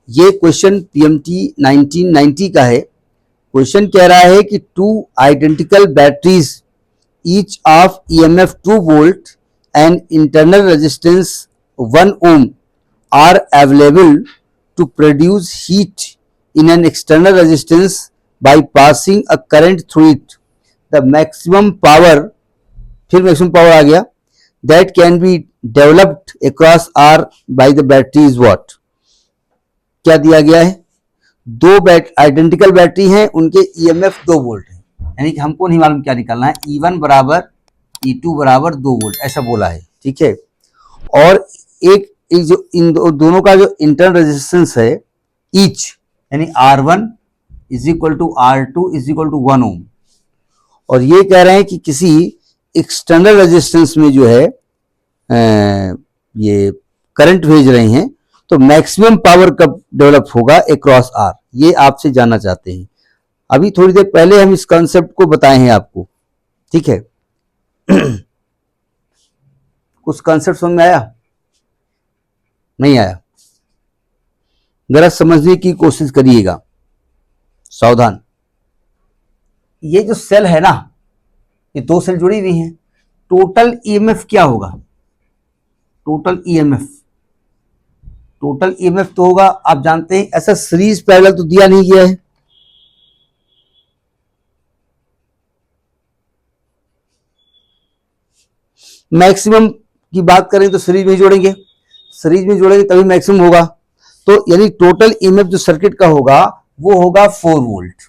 ये question PMT 1990 का है। क्वेश्चन कह रहा है कि two identical batteries each of EMF 2 volt and internal resistance 1 ohm are available to produce heat in an external resistance by passing a current through it. The maximum power, फिर maximum power आ गया, that can be developed across R by the battery is what? क्या दिया गया है? दो identical battery हैं, उनके EMF 2 volt है, यानी कि हमको नहीं मालूम क्या निकालना है, E1 बराबर E2 बराबर 2 वोल्ट ऐसा बोला है, ठीक है। और एक जो इन दोनों का जो इंटरनल रेजिस्टेंस है ईच, यानी R1 is equal to R2 is equal to 1 ohm, और ये कह रहे हैं कि किसी एक्सटर्नल रेजिस्टेंस में जो है ये करंट भेज रहे हैं, तो मैक्सिमम पावर कब डेवलप होगा अक्रॉस आर, ये आपसे जानना चाहते हैं। अभी थोड़ी देर पहले हम इस कॉन्सेप्ट को बताए हैं आपको, ठीक है। कुछ कॉन्सेप्ट समझ में आया? नहीं आया? जरा समझने की कोशिश करिएगा, सावधान। ये जो सेल है ना, ये दो सेल जुड़ी हुई हैं, टोटल ईएमएफ क्या होगा? टोटल ईएमएफ तो होगा, आप जानते हैं, ऐसा सीरीज पैरेलल तो दिया नहीं गया है। मैक्सिमम की बात करें तो सीरीज में जोड़ेंगे, तभी मैक्सिमम होगा। तो यानी टोटल ईएमएफ जो सर्किट का होगा वो होगा 4 वोल्ट,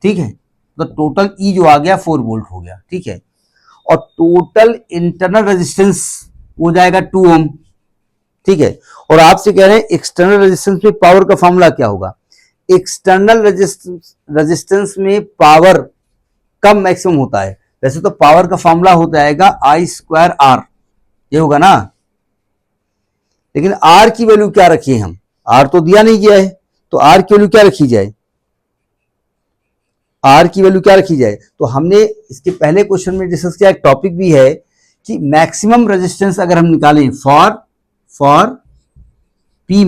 ठीक है। तो टोटल ई जो आ गया 4 वोल्ट हो गया, ठीक है। और टोटल इंटरनल रेजिस्टेंस हो जाएगा 2 ओम, ठीक है। और आपसे कह रहे हैं एक्सटर्नल रेजिस्टेंस में पावर का फॉर्मूला क्या होगा? एक्सटर्नल रेजिस्टेंस में पावर कब मैक्सिमम होता है? वैसे तो पावर का फॉर्मूला हो जाएगा I²R, ये होगा ना, लेकिन R की वैल्यू क्या रखिए हम? R तो दिया नहीं गया है, तो R की वैल्यू क्या रखी जाए? तो हमने इसके पहले क्वेश्चन में डिस्कस किया, एक टॉपिक भी है कि मैक्सिमम रेजिस्टेंस अगर हम निकालें फॉर P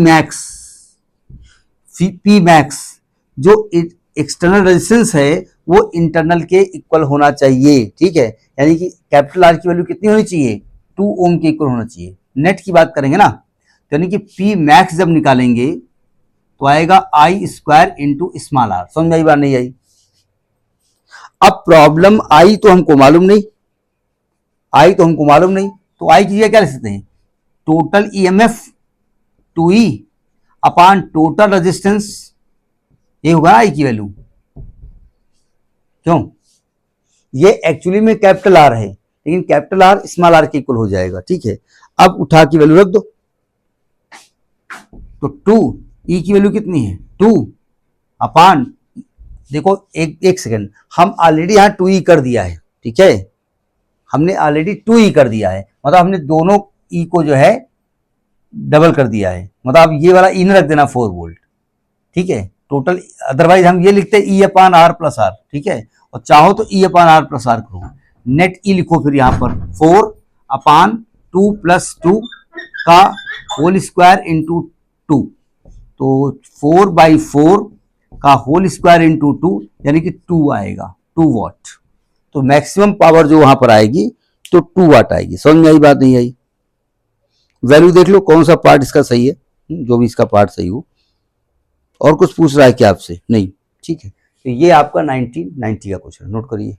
मैक्स, जो एक्सटर्नल रेजिस्टेंस है वो इंटरनल के इक्वल होना चाहिए, ठीक है। यानी कि कैपिटल R की वैल्यू कितनी होनी चाहिए? 2 ओम के इक्वल होना चाहिए। नेट की बात करेंगे ना, तो यानी कि P मैक्स जब निकालेंगे तो आएगा I² इंटू स्मॉल r। समझ में आई बात? नहीं आई? अब प्रॉब्लम I तो हमको मालूम नहीं, तो I की जगह क्या लिख सकते हैं? Total EMF 2E upon total resistance, ये होगा I की वैल्यू। क्यों? ये एक्चुअली में कैपिटल R है, लेकिन कैपिटल R स्मॉल r के इक्वल हो जाएगा, ठीक है। अब उठा की वैल्यू रख दो, तो 2E की वैल्यू कितनी है? 2 अपॉन, देखो एक सेकंड, हम ऑलरेडी यहां 2E कर दिया है, ठीक है। हमने ऑलरेडी 2E कर दिया है, मतलब हमने दोनों E को जो है डबल कर दिया है, मतलब ये वाला E न रख देना 4 वोल्ट, ठीक है। टोटल, अदरवाइज हम ये लिखते हैं E/R + R, ठीक है। और चाहो तो E/R + R करो, नेट E लिखो, फिर यहां पर 4/2 + 2 का होल स्क्वायर इंटू 2, तो 4/4 का होल स्क्वायर इंटू 2, यानी कि 2 आएगा, 2 वाट। तो मैक्सिमम पावर जो वहां पर आएगी तो 2 वाट आएगी। समझ में आई बात? नहीं आई? वैल्यू देख लो कौन सा पार्ट इसका सही है, जो भी इसका पार्ट सही हो। और कुछ पूछ रहा है क्या आपसे? नहीं, ठीक है। तो ये आपका 1990 का क्वेश्चन, नोट करिए।